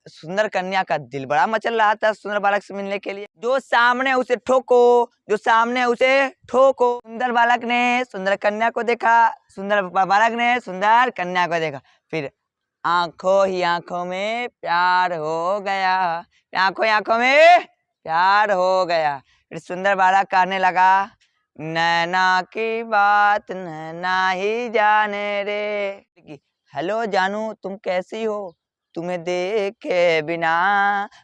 सुंदर कन्या का दिल बड़ा मचल रहा था सुंदर बालक से मिलने के लिए। जो सामने उसे ठोको, जो सामने उसे ठोको। सुंदर बालक ने सुंदर कन्या को देखा, सुंदर बालक ने सुंदर कन्या को देखा, फिर आंखों ही आंखों में प्यार हो गया, आंखों ही आंखों में प्यार हो गया। फिर सुंदर बालक कहने लगा, नैना की बात नैना ही जाने रे। हेलो जानू, तुम कैसी हो? तुम्हें देखे बिना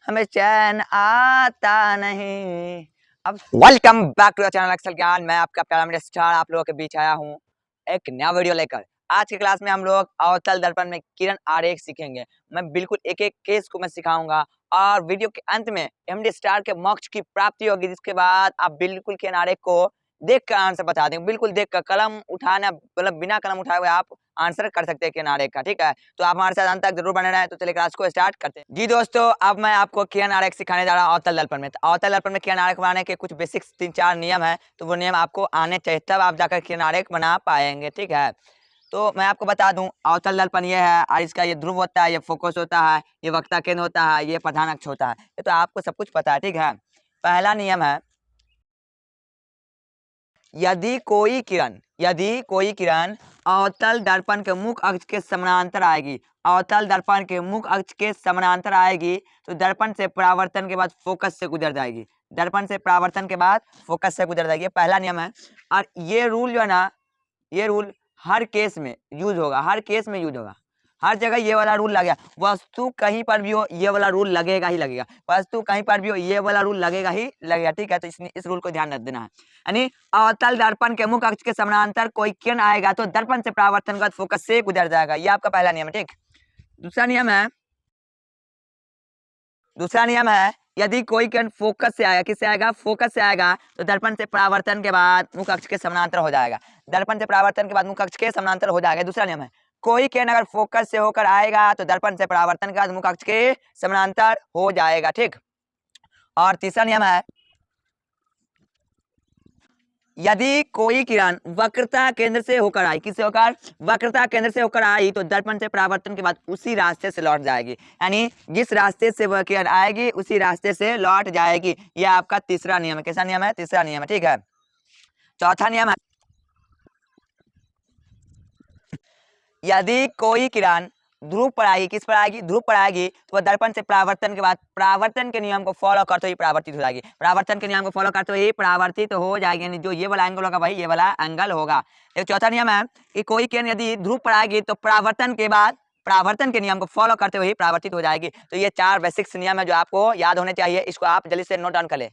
हमें चैन आता नहीं। अब welcome back to the channel Aksar Gyan. मैं आपका प्यारा मेरा स्टार आप लोगों के बीच आया हूँ एक नया वीडियो लेकर। आज की क्लास में हम लोग अवतल दर्पण में किरण आरेख सीखेंगे। मैं बिल्कुल एक एक केस को मैं सिखाऊंगा और वीडियो के अंत में एमडी स्टार के मोक्ष की प्राप्ति होगी, जिसके बाद आप बिल्कुल किरण आरेख को देख कर आंसर बता देंगे। बिल्कुल देख कर, कलम उठाना मतलब बिना कलम उठाए हुए आप आंसर कर सकते हैं किरण आरेख का, ठीक है। तो आप हमारे साथ अंत तक जरूर बने रहें। तो चलिए क्लास को स्टार्ट करते हैं। जी दोस्तों, अब मैं आपको किरण आरेख सिखाने जा रहा हूँ अवतल दर्पण में। तो अवतल दर्पण में किरण आरेख बनाने के कुछ बेसिक 3-4 नियम है, तो वो नियम आपको आने चाहिए, तब आप जाकर किरण आरेख बना पाएंगे, ठीक है। तो मैं आपको बता दूं, अवतल दर्पण ये है और इसका ये ध्रुव होता है, ये फोकस होता है, ये वक्ता केंद्र होता है, ये प्रधान अक्ष होता है। ये तो आपको सब कुछ पता है, ठीक है। पहला नियम है, यदि कोई किरण अवतल दर्पण के मुख्य अक्ष के समानांतर आएगी, अवतल दर्पण के मुख्य अक्ष के समानांतर आएगी, तो दर्पण से परावर्तन के बाद फोकस से गुजर जाएगी। दर्पण से परावर्तन के बाद फोकस से गुजर जाएगी, ये पहला नियम है। और ये रूल जो है ना, ये रूल हर केस में यूज होगा, हर केस में यूज होगा, हर जगह ये वाला रूल लगेगा। वस्तु कहीं पर भी हो ये वाला रूल लगेगा ही लगेगा, वस्तु कहीं पर भी हो ये वाला रूल लगेगा ही लगेगा, ठीक है। तो इस रूल को ध्यान रख देना है। यानी अवतल दर्पण के मुख्य अक्ष के समानांतर कोई किरण आएगा तो दर्पण से परावर्तन के बाद फोकस से गुजर जाएगा, ये आपका पहला नियम है, ठीक। दूसरा नियम है, यदि कोई किरण फोकस से आएगा, किससे आएगा? फोकस से आएगा, तो दर्पण से परावर्तन के बाद मुख्य अक्ष के समानांतर हो जाएगा। दर्पण से परावर्तन के बाद मुख्य अक्ष के समानांतर हो जाएगा। दूसरा नियम है, कोई किरण अगर फोकस से होकर आएगा तो दर्पण से परावर्तन के बाद मुख्य अक्ष के समानांतर हो जाएगा, ठीक। और तीसरा नियम है, यदि कोई किरण वक्रता केंद्र से होकर आई, किससे होकर? वक्रता केंद्र से होकर आई, तो दर्पण से परावर्तन के बाद उसी रास्ते से लौट जाएगी। यानी जिस रास्ते से वह किरण आएगी उसी रास्ते से लौट जाएगी। यह आपका तीसरा नियम है। कैसा नियम है? तीसरा नियम है, ठीक है। चौथा नियम है, यदि कोई किरण ध्रुव पर आएगी, किस पर आएगी? ध्रुव पर आएगी, तो वह दर्पण से परावर्तन के बाद परावर्तन के नियम को फॉलो करते हुए परावर्तित हो जाएगी। परावर्तन के नियम को फॉलो करते हुए परावर्तित हो जाएगी, यानी जो ये वाला एंगल होगा भाई ये वाला एंगल होगा। एक चौथा नियम है कि कोई किरण यदि ध्रुव पर आएगी तो परावर्तन के बाद परावर्तन के नियम को फॉलो करते हुए परावर्तित हो जाएगी। तो ये 4 बेसिक्स नियम है जो आपको याद होने चाहिए। इसको आप जल्दी से नोट डाउन कर ले।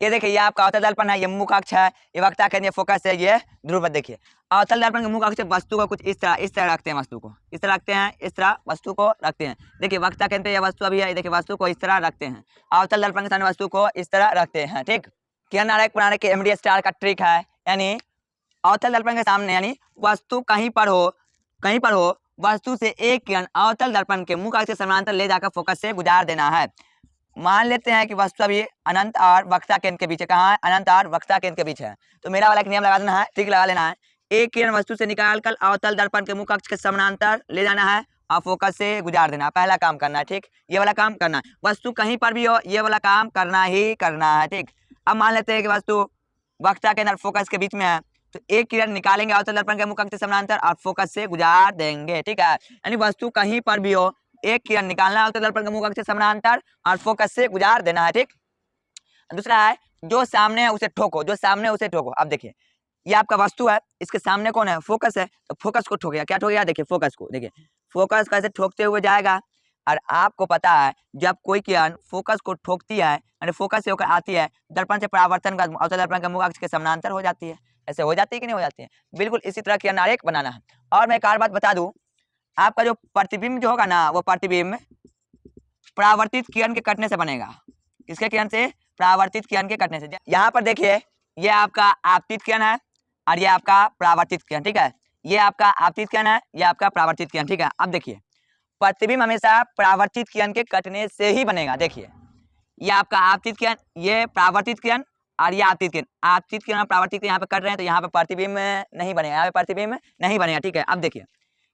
ये देखिए, ये आपका अवतल दर्पण है, ये मुख्य अक्ष है, ये वक्ता केंद्र, फोकस है, ये ध्रुव। देखिए अवतल दर्पण के मुख्य अक्ष वस्तु को कुछ इस तरह रखते हैं, वस्तु को इस तरह रखते हैं, इस तरह वस्तु को रखते हैं। देखिए वक्ता केंद्र पे ये वस्तु अभी है, देखिए वस्तु को इस तरह रखते हैं। अवतल दर्पण के सामने वस्तु को इस तरह रखते हैं, ठीक। किरण आरेख बनाने के एमडी स्टार का ट्रिक है, यानी अवतल दर्पण के सामने यानी वस्तु कहीं पर हो, वस्तु से एक किरण अवतल दर्पण के मुख्य अक्ष से समानांतर ले जाकर फोकस से गुजार देना है। मान लेते हैं कि वस्तु अभी अनंत और वक्ता केंद्र के बीच है। कहाँ है? अनंत और वक्ता केंद्र के बीच है। तो मेरा वाला एक नियम लगा देना है, ठीक, लगा लेना है। एक किरण वस्तु से निकालकर अवतल दर्पण के मुख्य अक्ष के समानांतर ले जाना है और फोकस से गुजार देना। पहला काम करना है, ठीक, ये वाला काम करना है। वस्तु कहीं पर भी हो ये वाला काम करना ही करना है, ठीक। अब मान लेते हैं कि वस्तु वक्ता केंद्र फोकस के बीच में है, तो एक किरण निकालेंगे अवतल दर्पण के मुख्य अक्ष से समानांतर और फोकस से गुजार देंगे, ठीक है। यानी वस्तु कहीं पर भी हो एक किरण निकालना है अवतल दर्पण के मुख्य अक्ष से समानांतर और फोकस से गुजार देना है, ठीक। दूसरा है, जो सामने है उसे ठोको, जो सामने उसे ठोको। अब देखिए ये आपका वस्तु है, इसके सामने कौन है? फोकस है, तो फोकस को ठोकेगा। क्या ठोकेगा? देखिए फोकस को, देखिए फोकस कैसे ठोकते हुए जाएगा। और आपको पता है जब कोई किरण फोकस को ठोकती है यानी फोकस से होकर आती है, दर्पण से परावर्तन का अवतल दर्पण के मुख्य अक्ष के समानांतर हो जाती है। ऐसे हो जाती है कि नहीं हो जाती है? बिल्कुल इसी तरह किरण आरेख बनाना है। और मैं एक और बात बता दूं, आपका जो प्रतिबिंब जो होगा ना, वो प्रतिबिंब परावर्तित किरण के कटने से बनेगा। किसके किरण से? परावर्तित किरण के कटने से। यहाँ पर देखिए ये आपका आपतित किरण है और ये आपका परावर्तित किरण, ठीक है। ये आपका आपतित किरण है, ये आपका परावर्तित किरण, ठीक है। अब देखिए प्रतिबिंब हमेशा परावर्तित किरण के कटने से ही बनेगा। देखिए ये आपका आपतित किरण, ये परावर्तित किरण और ये आपतित किरण। आपतित किरण और परावर्तित किरण यहाँ पे कट रहे हैं, तो यहाँ पे प्रतिबिंब नहीं बनेगा, यहाँ पे प्रतिबिंब नहीं बनेगा, ठीक है। अब देखिए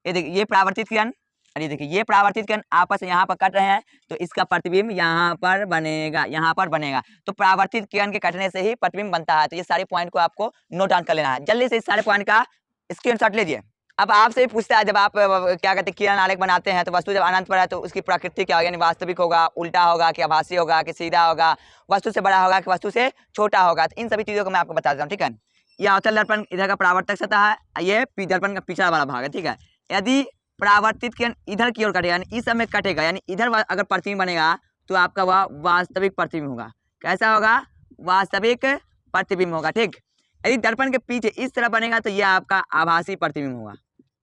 ये देखिए ये परावर्तित किरण और ये देखिए ये परावर्तित किरण आपस में यहाँ पर कट रहे हैं तो इसका प्रतिबिंब यहाँ पर बनेगा, यहाँ पर बनेगा। तो परावर्तित किरण के कटने से ही प्रतिबिंब बनता है। तो ये सारे पॉइंट को आपको नोट डाउन कर लेना है। जल्दी से इस सारे पॉइंट का स्क्रीनशॉट लीजिए। अब आपसे पूछता है, जब आप क्या कहते हैं किरण आलेख बनाते हैं तो वस्तु जब अनंत पर है तो उसकी प्रकृति क्या होगी, यानी वास्तविक होगा, उल्टा होगा, कि आभासी होगा, कि सीधा होगा, वस्तु से बड़ा होगा कि वस्तु से छोटा होगा। तो इन सभी चीजों को मैं आपको बता देता हूँ, ठीक है। यह अवतल दर्पण इधर का परावर्तक सतह है, ये दर्पण का पिछला वाला भाग है, ठीक है। यदि परावर्तित किरण इधर की ओर कटेगा यानी इस समय कटेगा, यानी इधर अगर प्रतिबिंब बनेगा तो आपका वह वास्तविक प्रतिबिंब होगा। कैसा होगा? वास्तविक प्रतिबिंब होगा, ठीक। यदि दर्पण के पीछे इस तरह बनेगा तो यह आपका आभासी प्रतिबिंब होगा।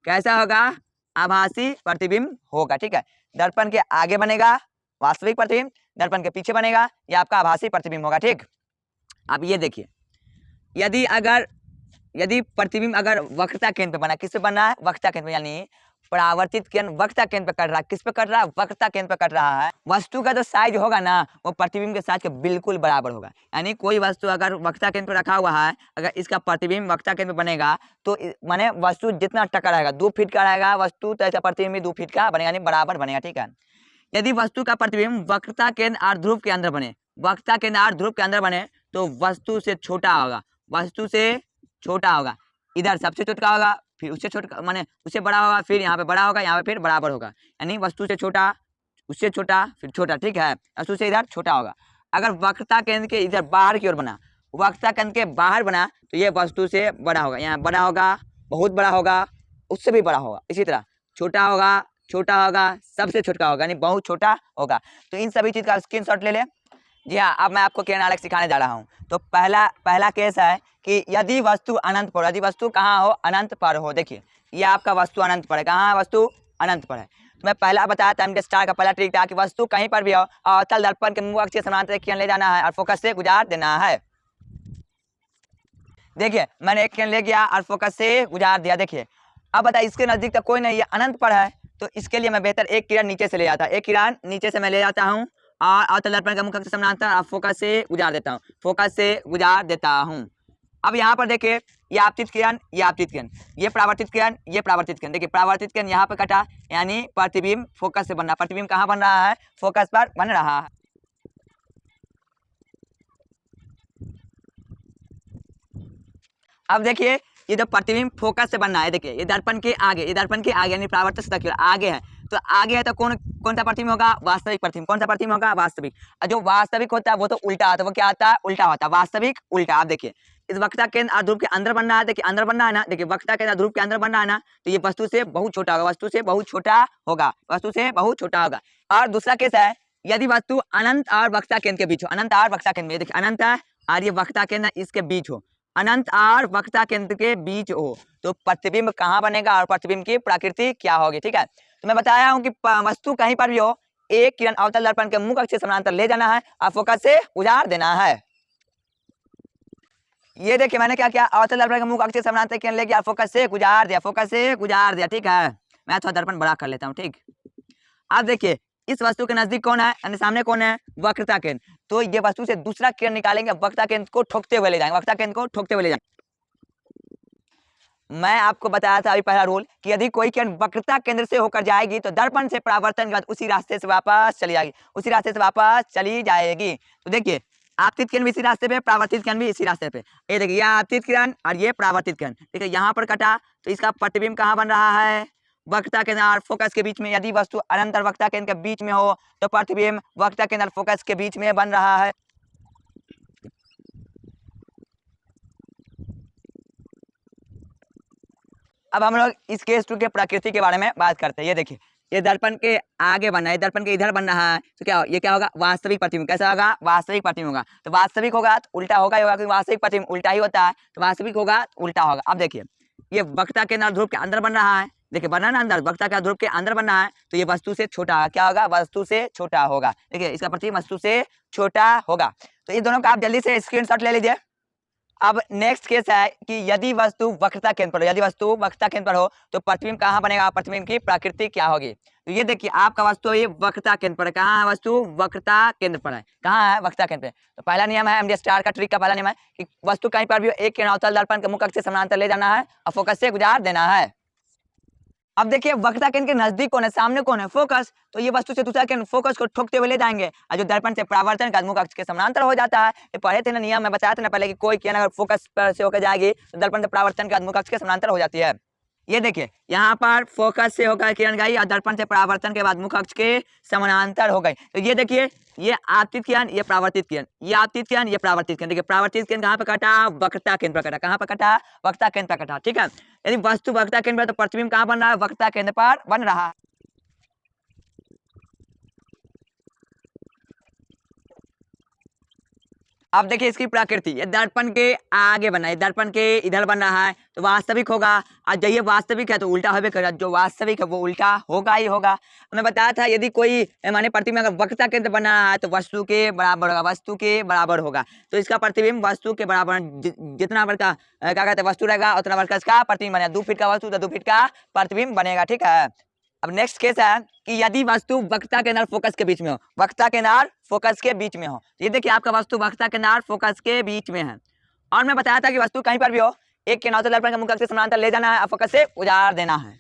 कैसा होगा? आभासी प्रतिबिंब होगा, ठीक है। दर्पण के आगे बनेगा वास्तविक प्रतिबिंब, दर्पण के पीछे बनेगा यह आपका आभासी प्रतिबिंब होगा, ठीक। अब ये देखिए, यदि प्रतिबिंब अगर वक्रता केंद्र पे बना, किस पे बना है? वक्रता केंद्र पे, यानी परावर्तित किरण वक्रता केंद्र पे कट रहा है। किस पे कट रहा है? वक्रता केंद्र पे कट रहा है। वस्तु का जो साइज होगा ना वो प्रतिबिंब के साइज के बिल्कुल बराबर होगा। यानी कोई वस्तु अगर वक्रता केंद्र पे रखा हुआ है, अगर इसका प्रतिबिंब वक्रता केंद्र पे बनेगा तो माने वस्तु जितना टका रहेगा 2 फीट का रहेगा वस्तु, तो ऐसा प्रतिबिंब भी 2 फीट का बनेगा, यानी बराबर बनेगा, ठीक है। यदि वस्तु का प्रतिबिंब वक्रता केंद्र और ध्रुव के अंदर बने, वक्रता केंद्र और ध्रुव के अंदर बने तो वस्तु से छोटा होगा, वस्तु से छोटा होगा। इधर सबसे छोटा होगा, फिर उससे छोटा माने उससे बड़ा होगा, फिर यहाँ पे बड़ा होगा, यहाँ पे फिर बराबर होगा। यानी वस्तु से छोटा, उससे छोटा, फिर छोटा, ठीक है। वस्तु से इधर छोटा होगा। अगर वक्रता केंद्र के इधर बाहर की ओर बना, वक्रता केंद्र के बाहर बना तो ये वस्तु से बड़ा होगा। यहाँ बड़ा होगा, बहुत बड़ा होगा, उससे भी बड़ा होगा। इसी तरह छोटा होगा, छोटा होगा, सबसे छोटा होगा, यानी बहुत छोटा होगा। तो इन सभी चीज का स्क्रीनशॉट ले ले। जी हाँ, अब मैं आपको किरण आलेख सिखाने जा रहा हूँ। तो पहला केस है कि यदि वस्तु अनंत पर, यदि वस्तु कहाँ हो? अनंत पर हो। देखिए ये आपका वस्तु अनंत पर है। कहाँ है वस्तु? अनंत पर है। तो मैं पहला बताया था, एमडी स्टार का पहला ट्रिक था कि वस्तु कहीं पर भी हो और अवतल दर्पण के मुख अक्ष के समानांतर किरण ले जाना है और फोकस से गुजार देना है। देखिए मैंने एक किरण ले गया और फोकस से गुजार दिया। देखिए अब बताइए इसके नजदीक तक कोई नहीं, ये अनंत पर है, तो इसके लिए मैं बेहतर एक किरण नीचे से ले जाता, एक किरण नीचे से मैं ले जाता हूँ और अवतल दर्पण के मुख अक्ष के समानांतर और फोकस से गुजार देता हूँ, फोकस से गुजार देता हूँ। अब यहाँ पर देखिए ये आपतित किरण, ये आपतित किरण, ये परावर्तित किरण, ये परावर्तित किरण। देखिए परावर्तित किरण यहाँ पर कटा, यानी प्रतिबिंब फोकस से बन रहा, प्रतिबिंब कहाँ बन रहा है? फोकस पर बन रहा है। अब देखिए ये जो प्रतिबिंब फोकस से बनना है, देखिए ये दर्पण के आगे, ये दर्पण के आगे यानी परावर्तक सतह की ओर आगे है, तो आगे है तो कौन सा प्रतिबिंब होगा? वास्तविक प्रतिबिंब। कौन सा प्रतिबिंब होगा? वास्तविक। और जो वास्तविक होता है वो तो उल्टा होता है, वो क्या आता है? उल्टा होता है, वास्तविक उल्टा। आप देखिए इस वक्रता केंद्र और ध्रुव के अंदर बनना है, देखिए अंदर बनना है ना, देखिए वक्रता केंद्र ध्रुव के अंदर बनना है ना, तो ये वस्तु से बहुत छोटा होगा, वस्तु से बहुत छोटा होगा, वस्तु से बहुत छोटा होगा। और दूसरा केस है यदि वस्तु अनंत और वक्रता केंद्र के बीच हो, अनंत और वक्रता केंद्र में, देखिए अनंत है और ये वक्रता केंद्र इसके बीच हो, अनंत और वक्रता केंद्र के बीच हो, तो प्रतिबिंब कहाँ बनेगा और प्रतिबिंब की प्रकृति क्या होगी, ठीक है। तो मैं बताया हूँ कि वस्तु कहीं पर भी हो, एक किरण अवतल दर्पण के मुख अक्ष से समानांतर ले जाना है और फोकस से गुजार देना है। ये देखिए मैंने क्या किया, अवतल दर्पण के मुख अक्ष से समानांतर किरण ले गया, फोकस से गुजार दिया, फोकस से गुजार दिया, ठीक है। मैं थोड़ा दर्पण बड़ा कर लेता हूँ, ठीक। अब देखिए इस वस्तु के नजदीक कौन है, यानी सामने कौन है? वक्रता केंद्र। तो ये वस्तु से दूसरा किरण निकालेंगे, वक्रता केंद्र को ठोकते हुए ले जाएंगे, वक्रता केंद्र को ठोकते हुए ले जाएंगे। मैं आपको बताया था अभी पहला रूल कि यदि कोई किरण वक्रता केंद्र से होकर जाएगी तो दर्पण से परावर्तन के बाद उसी रास्ते से वापस चली जाएगी, उसी रास्ते से वापस चली जाएगी। तो देखिए आपतित किरण भी इसी रास्ते पे, परावर्तित किरण भी इसी रास्ते पे। ये देखिए यह आपतित किरण और ये परावर्तित किरण, देखिए यहाँ पर कटा तो इसका प्रतिबिंब कहाँ बन रहा है? वक्रता केंद्र और फोकस के बीच में। यदि वस्तु अनंत और वक्रता केंद्र के बीच में हो तो प्रतिबिंब वक्रता केंद्र और फोकस के बीच में बन रहा है। अब हम लोग इस केस टू के प्रकृति के बारे में बात करते हैं। ये देखिए ये दर्पण के आगे बनना है, दर्पण के इधर बन रहा है, तो ये क्या होगा? वास्तविक प्रतिबिंब। कैसा होगा? वास्तविक प्रतिबिंब होगा। तो वास्तविक होगा तो उल्टा होगा ही होगा, क्योंकि वास्तविक प्रतिबिंब उल्टा ही होता है, तो वास्तविक होगा तो उल्टा होगा। अब देखिए ये वक्रता के अंदर ध्रुव के अंदर बन रहा है, देखिए बना ना अंदर, वक्रता के ध्रुव के अंदर बनना है, तो ये वस्तु से छोटा होगा। क्या होगा? वस्तु से छोटा होगा। देखिए इसका प्रतिबिंब वस्तु से छोटा होगा। तो इस दोनों का आप जल्दी से स्क्रीनशॉट ले लीजिए। अब नेक्स्ट केस है कि यदि वस्तु वक्रता केंद्र पर हो, यदि वस्तु वक्रता केंद्र पर हो तो प्रतिबिंब कहाँ बनेगा? प्रतिबिंब की प्रकृति क्या होगी? तो ये देखिए आपका वस्तु ये वक्रता केंद्र पर है। कहाँ है वस्तु? वक्रता केंद्र पर है। कहाँ है? वक्रता केंद्र पे। तो पहला नियम है एमडी स्टार का ट्रिक का पहला नियम है कि वस्तु कहीं पर भी हो, एक किरण अवतल दर्पण के मुख अक्ष से समानांतर ले जाना है और फोकस से गुजार देना है। अब देखिए वक्रता केंद्र के नजदीक कौन है, सामने कौन है, फोकस। तो ये वस्तु से दूसरा केंद्र फोकस को ठोकते हुए ले जाएंगे और जो दर्पण से परावर्तन का मुख अक्ष के समानांतर हो जाता है। ये पढ़े थे ना नियम, मैं बताया था ना पहले कि कोई किरण अगर फोकस पर से होकर जाएगी तो दर्पण से परावर्तन के मुख अक्ष के समानांतर हो जाती है। ये देखिए यहाँ पर फोकस से होकर किरण गई और दर्पण से परावर्तन के बाद मुख अक्ष के समानांतर हो गई। तो ये देखिए ये आपतित किरण, ये परावर्तित किरण, ये आपतित किरण, ये परावर्तित किरण। देखिए परावर्तित किरण कहाँ पे कटा, वक्रता केंद्र पर कटा। कहाँ पर कटा, वक्रता केंद्र पर कटा। ठीक है, यदि वस्तु वक्रता केंद्र पर तो प्रतिबिंब कहाँ बन रहा है, वक्रता केंद्र पर बन रहा है। अब देखिए इसकी प्रकृति, ये दर्पण के आगे बना है, दर्पण के इधर बन रहा है तो वास्तविक होगा। और जब ये वास्तविक है तो उल्टा होबे करेगा, जो वास्तविक है वो उल्टा होगा ही होगा। मैं बताया था यदि कोई माने प्रतिबिंब अगर वक्रता केंद्र बना है तो वस्तु के बराबर होगा, वस्तु के बराबर होगा। तो इसका प्रतिबिंब वस्तु के बराबर जितना बड़ा क्या कहते हैं वस्तु रहेगा उतना बड़ा इसका प्रतिबिंब बनेगा। 2 फीट का वस्तु तो 2 फीट का प्रतिबिंब बनेगा। ठीक है, अब नेक्स्ट केस है कि यदि वस्तु वक्रता केंद्र फोकस के बीच में हो, वक्रता केंद्र फोकस के बीच में हो। ये देखिए आपका वस्तु वक्रता केंद्र फोकस के बीच में है और मैं बताया था कि वस्तु कहीं पर भी हो एक किरण दर्पण के मुख अक्ष से समानांतर ले जाना है और फोकस से उजाड़ देना है।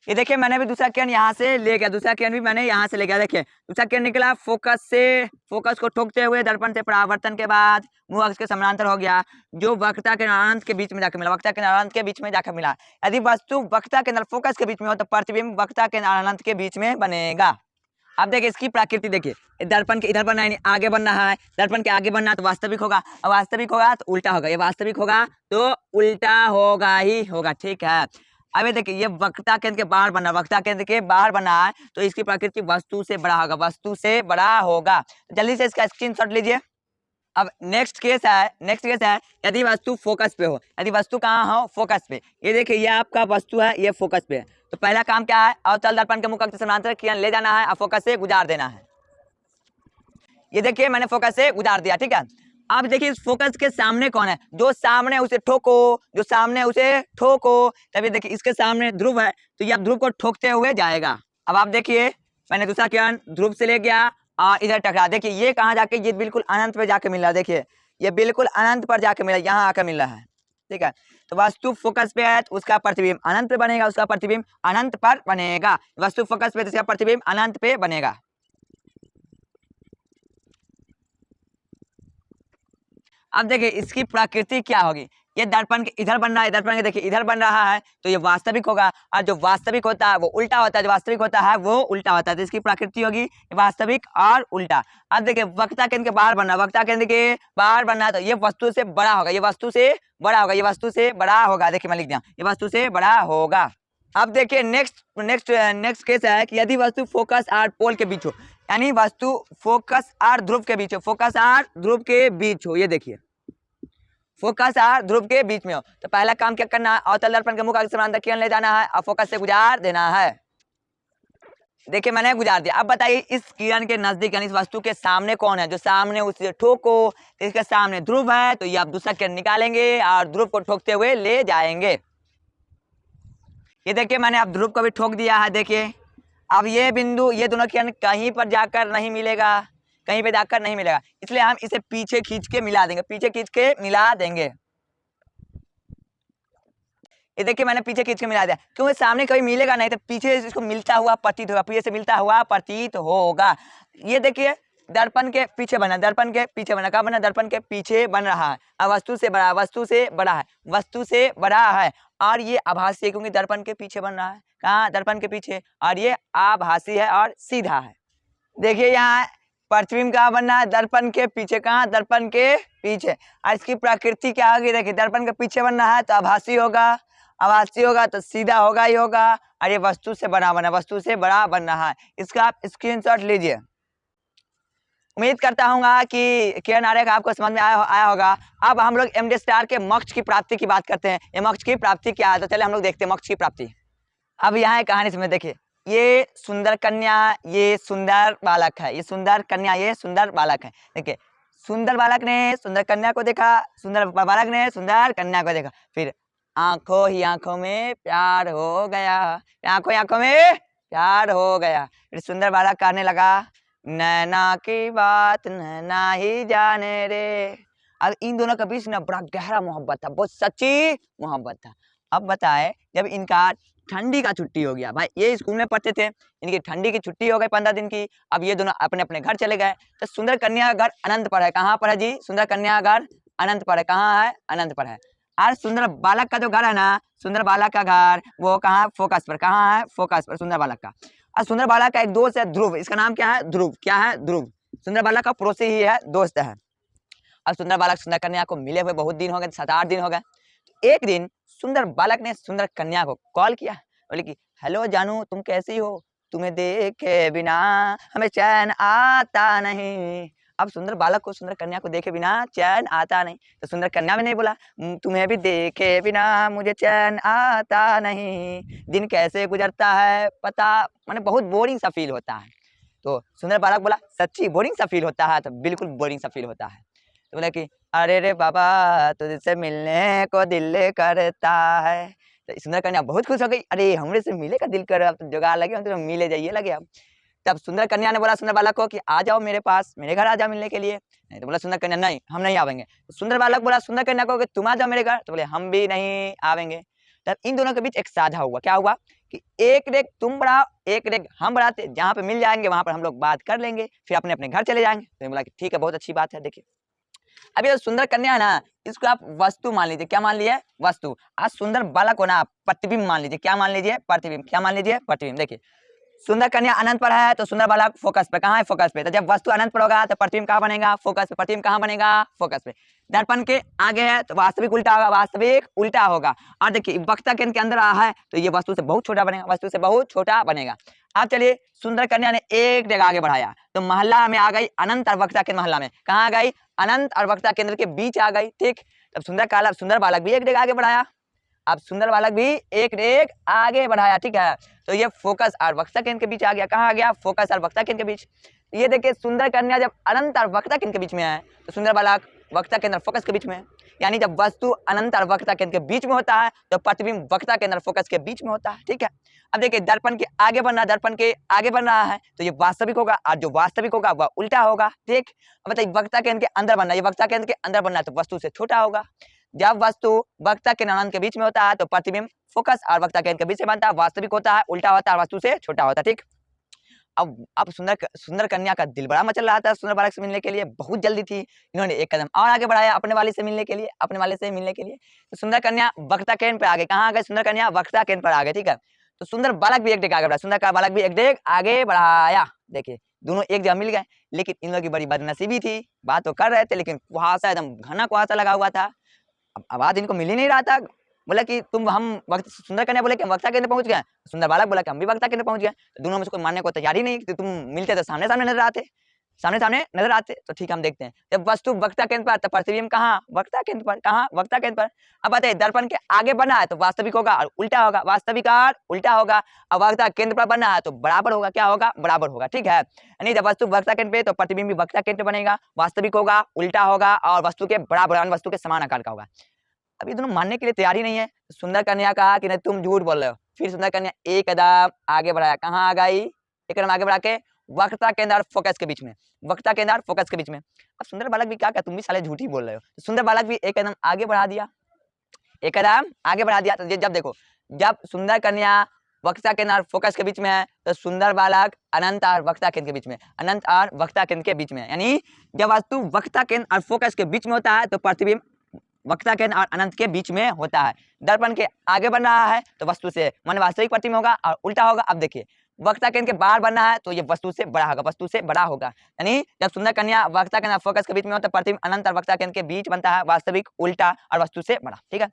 ये देखिए मैंने भी दूसरा किरण यहाँ से ले गया, दूसरा किरण भी मैंने यहाँ से ले गया। देखिए दूसरा किरण निकला फोकस से, फोकस को ठोकते हुए दर्पण से परावर्तन के बाद मुख अक्ष के समानांतर हो गया, जो वक्रता के अनंत के बीच में जाकर मिला, वक्रता के अनंत के बीच में जाकर मिला। यदि वस्तु वक्रता के फोकस के बीच में हो तो प्रतिबिंब वक्रता के अनंत के बीच में बनेगा। अब देखिए इसकी प्रकृति देखिए, दर्पण के इधर बनना है, आगे बनना है, दर्पण के आगे बनना है तो वास्तविक होगा, और वास्तविक होगा तो उल्टा होगा, ये वास्तविक होगा तो उल्टा होगा ही होगा। ठीक है, अब ये देखिए ये वक्रता केंद्र के बाहर बना, वक्रता केंद्र के बाहर बना है तो इसकी प्रकृति वस्तु से बड़ा होगा, वस्तु से बड़ा होगा। जल्दी से इसका स्क्रीनशॉट लीजिए। अब नेक्स्ट केस है यदि वस्तु फोकस पे हो, यदि वस्तु कहाँ हो, फोकस पे। ये देखिए ये आपका वस्तु है, ये फोकस पे है। तो पहला काम क्या है, अवतल दर्पण के मुख अक्ष से समानांतर किरण ले जाना है और फोकस से गुजार देना है। ये देखिए मैंने फोकस से गुजार दिया। ठीक है, अब देखिए इस फोकस के सामने कौन है, जो सामने उसे ठोको, जो सामने उसे ठोको। तभी देखिए इसके सामने ध्रुव है तो ये अब ध्रुव को ठोकते हुए जाएगा। अब आप देखिए मैंने दूसरा किरण ध्रुव से ले गया और इधर टकरा। देखिए ये कहाँ जाके, ये बिल्कुल अनंत पे जाके मिला। देखिए ये बिल्कुल अनंत पर जाके मिला, यहाँ आकर मिल रहा है। ठीक है, तो वस्तु फोकस पे है तो उसका प्रतिबिंब अनंत पे बनेगा, उसका प्रतिबिंब अनंत पर बनेगा। वस्तु फोकस पे तो इसका प्रतिबिंब अनंत पे बनेगा। अब देखिए इसकी प्रकृति क्या होगी, ये दर्पण के इधर बन रहा है, दर्पण के देखिए इधर बन रहा है तो ये वास्तविक होगा, और जो वास्तविक होता है वो उल्टा होता है, जो वास्तविक होता है वो उल्टा होता है। तो इसकी प्रकृति होगी वास्तविक और उल्टा। अब देखिए वक्रता केंद्र के बाहर बनना, वक्रता केंद्र के बाहर बनना है तो ये वस्तु से बड़ा होगा, ये वस्तु से बड़ा होगा, ये वस्तु से बड़ा होगा। देखिए मैं लिख दिया, ये वस्तु से बड़ा होगा। अब देखिए नेक्स्ट केस है कि यदि वस्तु फोकस और पोल के बीच हो, यानी वस्तु फोकस और ध्रुव के बीच हो, फोकस और ध्रुव के बीच हो। ये देखिए फोकस और ध्रुव के बीच में हो तो पहला काम क्या करना है, अवतल दर्पण के मुख अक्ष से समानांतर किरण ले जाना है और फोकस से गुजार देना है। देखिए मैंने गुजार दिया। अब बताइए इस किरण के नजदीक यानी इस वस्तु के सामने कौन है, जो सामने उसे ठोको। इसके सामने ध्रुव है तो ये आप दूसरा किरण निकालेंगे और ध्रुव को ठोकते हुए ले जाएंगे। ये देखिए मैंने अब ध्रुव को भी ठोक दिया है। देखिए अब ये बिंदु, ये दोनों किरण कहीं पर जाकर नहीं मिलेगा, कहीं पे जाकर नहीं मिलेगा, इसलिए हम इसे पीछे खींच के मिला देंगे, पीछे खींच के मिला देंगे। ये देखिए मैंने पीछे खींच के मिला दिया, क्योंकि सामने कभी मिलेगा नहीं तो पीछे इसको मिलता हुआ प्रतीत होगा, पीछे से मिलता हुआ प्रतीत होगा। ये देखिए दर्पण के पीछे बना, दर्पण के पीछे बना, कहाँ बना, दर्पण के पीछे बन रहा है। अब वस्तु से बड़ा, वस्तु से बड़ा है, वस्तु से बड़ा है और ये आभासी है क्योंकि दर्पण के पीछे बन रहा है। कहाँ, दर्पण के पीछे, और ये आभासी है और सीधा है। देखिए यहाँ प्रतिबिंब कहाँ बनना है, दर्पण के पीछे। कहाँ, दर्पण के पीछे। और इसकी प्रकृति क्या होगी, देखिए दर्पण के पीछे बनना है तो आभासी होगा, आभासी होगा तो सीधा होगा ही होगा, और ये वस्तु से बड़ा बना, वस्तु से बड़ा बन रहा है। इसका आप स्क्रीनशॉट लीजिए। उम्मीद करता हूँ कि किरण आरेख आपको समझ में आया होगा। अब हम लोग एमडी स्टार के मोक्ष की प्राप्ति की बात करते हैं। ये मोक्ष की प्राप्ति क्या है, तो चले हम लोग देखते हैं मोक्ष की प्राप्ति। अब यहाँ कहानी समझ, देखिए ये सुंदर कन्या, ये सुंदर बालक है, ये सुंदर कन्या, ये सुंदर बालक है। देखिए सुंदर बालक ने सुंदर कन्या को देखा, सुंदर बालक ने सुंदर कन्या को देखा, फिर आंखों ही आंखों में प्यार हो गया, आंखों ही आंखों में प्यार हो गया। फिर सुंदर बालक कहने लगा, नैना की बात नैना ही जाने रे। अब इन दोनों के बीच ना बड़ा गहरा मोहब्बत था, बहुत सच्ची मोहब्बत था। अब बताए जब इनका ठंडी का छुट्टी हो गया, भाई ये स्कूल में पढ़ते थे, इनकी ठंडी की छुट्टी हो गई 15 दिन की, अब ये दोनों अपने अपने घर चले गए। तो सुंदर कन्या का घर अनंत पर है, कहाँ पर है जी? सुंदर कन्या का घर अनंत पर है, कहाँ है? अनंत पर है। और सुंदर बालक का जो घर है ना, सुंदर बालक का घर वो कहाँ? फोकस पर, कहाँ है? फोकस पर सुंदर बालक का। और सुंदर बालक का एक दोस्त है ध्रुव, इसका नाम क्या है? ध्रुव। क्या है? ध्रुव। सुंदर बालक का पड़ोसी ही है, दोस्त है। अब सुंदर बालक सुंदर कन्या को मिले हुए बहुत दिन हो गए, 7-8 दिन हो गए। एक दिन सुंदर बालक ने सुंदर कन्या को कॉल किया, बोले कि हेलो जानू, तुम कैसी हो? तुम्हें देखे बिना हमें चैन आता नहीं। अब सुंदर बालक को सुंदर कन्या को देखे बिना चैन आता नहीं, तो सुंदर कन्या में नहीं बोला तुम्हें भी देखे बिना मुझे चैन आता नहीं, दिन कैसे गुजरता है पता, मैंने बहुत बोरिंग सा फील होता है। तो सुंदर बालक बोला सच्ची बोरिंग सा फील होता है? तो बिल्कुल बोरिंग सा फील होता है। तो बोला कि अरे रे बाबा, तुझसे मिलने को दिल करता है। तो सुंदर कन्या बहुत खुश हो गई, अरे हमरे से मिले का दिल कर, अब तो जुगाड़ लगे, हम तो मिले जाइए लगे अब। तब सुंदर कन्या ने बोला सुंदर बालक को कि आ जाओ मेरे पास, मेरे घर आ जाओ मिलने के लिए। नहीं तो बोला सुंदर कन्या नहीं, हम नहीं आवेंगे। तो सुंदर बालक बोला सुंदर कन्या को कि तुम आ जाओ मेरे घर, तो बोले हम भी नहीं आवेंगे। तब इन दोनों के बीच एक साझा हुआ, क्या हुआ कि एक डेग तुम बढ़ाओ एक डेग हम बढ़ाते, जहाँ पे मिल जाएंगे वहां पर हम लोग बात कर लेंगे, फिर अपने अपने घर चले जाएंगे। तो बोला कि ठीक है, बहुत अच्छी बात है। देखिए अब ये सुंदर कन्या है ना, इसको आप वस्तु मान लीजिए, क्या मान लीजिए? वस्तु। आज सुंदर बालक को ना प्रतिबिंब मान लीजिए, क्या मान लीजिए? प्रतिबिंब। क्या मान लीजिए? प्रतिबिंब। देखिए सुंदर कन्या अनंत पर है तो सुंदर बालक फोकस पे, कहाँ है? फोकस पे। तो जब वस्तु अनंत पर होगा तो प्रतिबिंब कहाँ बनेगा? फोकस पे। प्रतिबिंब कहाँ बनेगा? फोकस पे। दर्पण के आगे है तो वास्तविक उल्टा होगा, वास्तविक उल्टा होगा। और देखिए वक्ता केंद्र के अंदर है तो ये वस्तु से बहुत छोटा बनेगा, वस्तु से बहुत छोटा बनेगा। अब चलिए सुंदर कन्या ने एक डेग आगे बढ़ाया तो मोहल्ला में आ गई अनंत और वक्ता केंद्र मोहल्ला में, कहाँ आ गई? अनंत और वक्ता केंद्र के बीच आ गई। ठीक, तब सुंदर बालक भी एक डेग आगे बढ़ाया। अब सुंदर बालक भी एक डेग आगे बढ़ाया, ठीक है। तो ये फोकस और वक्ता केंद्र के बीच आ गया, कहाँ आ गया? फोकस और वक्ता केंद्र के बीच। ये देखिए सुंदर कन्या जब अनंत और वक्ता केंद्र के बीच में है तो सुंदर बालक वक्ता केंद्र फोकस के बीच में है। यानी जब वस्तु अनंत और वक्ता केंद्र के बीच में होता है तो प्रतिबिंब वक्ता केंद्र और फोकस के बीच में होता है, ठीक है। अब देखिए दर्पण के आगे बढ़ रहा है, दर्पण के आगे बढ़ रहा है तो ये वास्तविक होगा और जो वास्तविक होगा वह उल्टा होगा, ठीक। अब बताइए वक्ता केंद्र के अंदर बनना है, ये वक्ता केंद्र के अंदर बनना है तो वस्तु से छोटा होगा। जब वस्तु वक्ता केंद्र अनंत के बीच में होता है तो प्रतिबिंब फोकस और वक्ता केंद्र के बीच से बनता है, वास्तविक होता है, उल्टा होता है, वस्तु से छोटा होता है, ठीक। अब सुंदर कन्या का दिल बड़ा मचल रहा था सुंदर बालक से मिलने के लिए, बहुत जल्दी थी। इन्होंने एक कदम और आगे बढ़ाया अपने वाले से मिलने के लिए, अपने वाले से मिलने के लिए। तो सुंदर कन्या वक्ता केंद्र पे आ गई, कहाँ आ गई? सुंदर कन्या वक्ता केंद्र पर आ गई, ठीक है। तो सुंदर बालक भी एक डेग आगे बढ़ा, सुंदर का बालक भी एक डेग आगे बढ़ाया। देखिए दोनों एक जगह मिल गए, लेकिन इन लोगों की बड़ी बदनसीबी थी। बात तो कर रहे थे लेकिन कुहासा एकदम घना कुहासा लगा हुआ था, अब आवाज इनको मिल ही नहीं रहा था। बोला कि तुम हम वक्त सुंदर कन्या बोले कि हम वक्ता केंद्र पहुंच गए, सुंदर बालक बोला कि हम भी वक्ता केंद्र पहुंच गए। तो दोनों में से कोई मानने को तैयार ही नहीं कि तुम मिलते तो सामने सामने नजर आते, सामने सामने नजर आते। तो ठीक हम देखते हैं जब वस्तु वक्ता केंद्र पर तो प्रतिबिंब कहाँ? वक्ता केंद्र पर, कहाँ? वक्ता केंद्र पर। अब बताइए दर्पण के आगे बनना है तो वास्तविक होगा और उल्टा होगा, वास्तविक और उल्टा होगा। अब वक्ता केंद्र पर बनना है तो बराबर होगा, क्या होगा? बराबर होगा, ठीक है। यानी जब वस्तु वक्ता केंद्र पे तो प्रतिबिंब भी वक्ता केंद्र बनेगा, वास्तविक होगा, उल्टा होगा और वस्तु के बराबर वस्तु के समान आकार का होगा। अब ये दोनों मानने के लिए तैयार ही नहीं है। सुंदर कन्या कहा कि नहीं तुम झूठ बोल रहे हो। फिर सुंदर कन्या एक कदम आगे बढ़ाया, कहाँ आ गई? एक कदम आगे बढ़ा के वक्ता केंद्र और फोकस के बीच में, वक्ता केंद्र और फोकस के बीच में। अब सुंदर बालक भी क्या तुम भी साले झूठ ही बोल रहे हो। तो सुंदर बालक भी एक कदम आगे बढ़ा दिया, एक कदम आगे बढ़ा दिया। तो ये जब देखो जब सुंदर कन्या वक्ता केंद्र और फोकस के बीच में है तो सुंदर बालक अनंत और वक्ता केंद्र के बीच में, अनंत और वक्ता केंद्र के बीच में। यानी जब वस्तु वक्ता केंद्र और फोकस के बीच में होता है तो प्रतिबिंब वक्ता केंद्र और अनंत के बीच में होता है। दर्पण के आगे बन रहा है तो वस्तु से मन वास्तविक प्रतिबिंब होगा और उल्टा होगा। अब देखिए वक्ता केंद्र के बाहर बनना है तो ये वस्तु से बड़ा होगा, वस्तु से बड़ा होगा। यानी जब सुंदर कन्या वक्ता केंद्र फोकस के बीच में होता है प्रतिबिंब अनंत और वक्ता केंद्र के बीच बनता है, वास्तविक, उल्टा और वस्तु से बड़ा, ठीक है।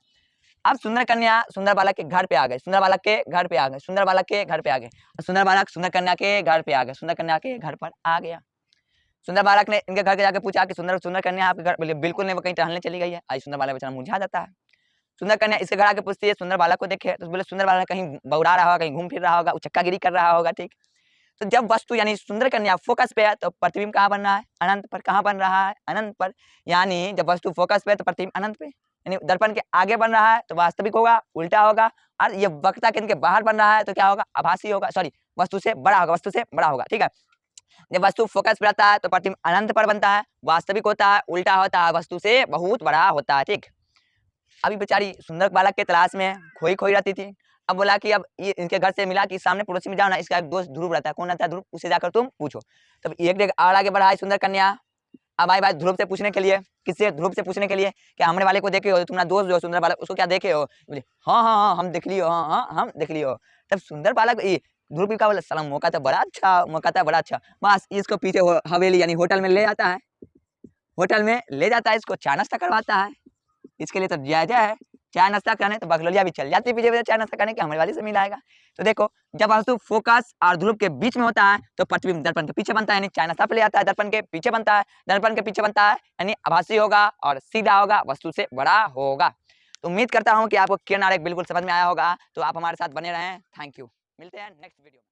अब सुंदर कन्या सुंदर बालक के घर पे आ गए, सुंदर बालक के घर पे आ गए, सुंदर बालक के घर पे आ गए। सुंदर बालक सुंदर कन्या के घर पे आ गए, सुंदर कन्या के घर पर आ गया। सुंदर बालक ने इनके घर के जाके पूछा कि सुंदर सुंदर कन्या आपके घर? बोले बिल्कुल नहीं, वो कहीं टहलने चली गई है। आज सुंदर बालक बेचारा मुरझा जाता है। सुंदर कन्या इसके घर आके पूछती है, सुंदर बालक को देखे तो बोले सुंदर बालक कहीं बौरा रहा होगा, कहीं घूम फिर रहा होगा, उचक्कागिरी कर रहा होगा, ठीक। तो जब वस्तु यानी सुंदर कन्या फोकस पे है तो प्रतिबिंब कहाँ बन रहा है? अनंत पर। कहाँ बन रहा है? अनंत पर। यानी जब वस्तु फोकस पे है तो प्रतिबिंब अनंत पे, यानी दर्पण के आगे बन रहा है तो वास्तविक होगा, उल्टा होगा। और ये वक्ता केंद्र के बाहर बन रहा है तो क्या होगा? आभासी होगा, सॉरी वस्तु से बड़ा होगा, वस्तु से बड़ा होगा, ठीक है। जब वस्तु फोकस पे रहता है तो प्रतिबिंब अनंत पर बनता है, वास्तविक होता है, उल्टा होता है, वस्तु से बहुत बड़ा होता है, ठीक। अभी बेचारी सुंदर बालक के तलाश में खोई खोई रहती थी। अब बोला कि अब ये इनके घर से मिला कि सामने पड़ोसी में जाओ ना, इसका एक दोस्त ध्रुव रहता है। कौन रहता है ध्रुव? उसे जाकर तुम पूछो। तब एक देख और आगे बढ़ा है सुंदर कन्या। अब आई बात ध्रुव से पूछने के लिए। किससे? ध्रुव से पूछने के लिए कि हमरे वाले को देखे हो? तुम्हारा दोस्त जो सुंदर बालक, उसको क्या देखे हो? बोले हाँ हाँ हाँ हम देख लियो, हाँ हाँ हम देख लियो। तब सुंदर बालक ध्रुव भी क्या बोला, साला मौका तो बड़ा अच्छा, मौका तो बड़ा अच्छा। बस इसको पीछे हवेली यानी होटल में ले जाता है। होटल में ले जाता है, इसको चाय नाश्ता करवाता है। इसके लिए तो जायजा है। चाय नाश्ता करने तो बगलोलिया भी चल जाती है पीछे चाय नाश्ता करने के, हमारे वाले से मिलाएगा। तो देखो जब वस्तु फोकस और ध्रुव के बीच में होता है तो प्रतिबिंब दर्पण के पीछे बनता है, यानी चाय नाश्ता पे ले आता है, दर्पण के पीछे बनता है, दर्पण के पीछे बनता है यानी आभासी होगा और सीधा होगा, वस्तु से बड़ा होगा। तो उम्मीद करता हूँ कि आपको किरण आरेख बिल्कुल समझ में आया होगा। तो आप हमारे साथ बने रहें। Thank you. मिलते हैं नेक्स्ट वीडियो में।